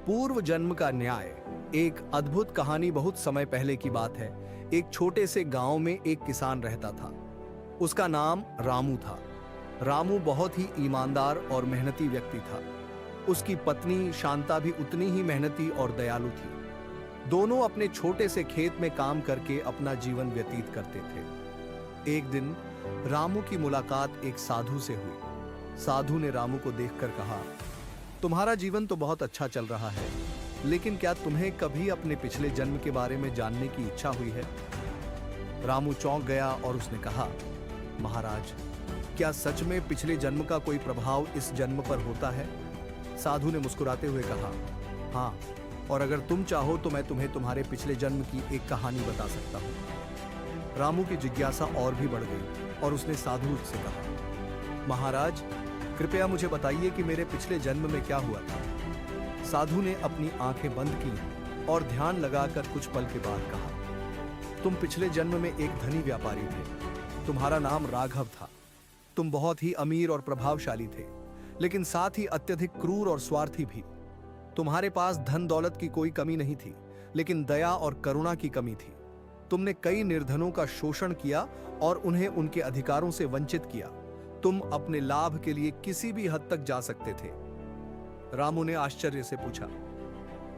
पूर्व जन्म का न्याय। एक अद्भुत कहानी बहुत समय पहले की बात है। एक छोटे से गांव में एक किसान रहता था। उसका नाम रामू था। रामू बहुत ही ईमानदार और मेहनती व्यक्ति था। उसकी पत्नी शांता भी उतनी ही मेहनती और दयालु थी। दोनों अपने छोटे से खेत में काम करके अपना जीवन व्यतीत करते थे। एक दिन रामू की मुलाकात एक साधु से हुई। साधु ने रामू को देखकर कहा, तुम्हारा जीवन तो बहुत अच्छा चल रहा है, लेकिन क्या तुम्हें कभी अपने पिछले जन्म के बारे में जानने की इच्छा हुई है? रामू चौंक गया और उसने कहा, महाराज, क्या सच में पिछले जन्म का कोई प्रभाव इस जन्म पर होता है? साधु ने मुस्कुराते हुए कहा, हाँ, और अगर तुम चाहो तो मैं तुम्हें तुम्हारे पिछले जन्म की एक कहानी बता सकता हूं। रामू की जिज्ञासा और भी बढ़ गई और उसने साधु से कहा, महाराज, कृपया मुझे बताइए कि मेरे पिछले जन्म में क्या हुआ था। साधु ने अपनी आंखें बंद की और ध्यान लगाकर कुछ पल के बाद कहा, तुम पिछले जन्म में एक धनी व्यापारी थे। तुम्हारा नाम राघव था। तुम बहुत ही अमीर और प्रभावशाली थे, लेकिन साथ ही अत्यधिक क्रूर और स्वार्थी भी। तुम्हारे पास धन दौलत की कोई कमी नहीं थी, लेकिन दया और करुणा की कमी थी। तुमने कई निर्धनों का शोषण किया और उन्हें उनके अधिकारों से वंचित किया। तुम अपने लाभ के लिए किसी भी हद तक जा सकते थे। रामू ने आश्चर्य से पूछा,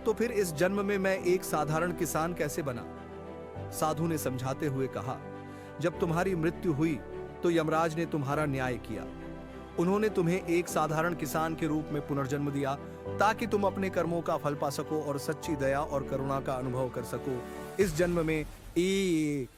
तो फिर इस जन्म में मैं एक साधारण किसान कैसे बना? साधु ने समझाते हुए कहा, जब तुम्हारी मृत्यु हुई तो यमराज ने तुम्हारा न्याय किया। उन्होंने तुम्हें एक साधारण किसान के रूप में पुनर्जन्म दिया ताकि तुम अपने कर्मों का फल पा सको और सच्ची दया और करुणा का अनुभव कर सको। इस जन्म में एक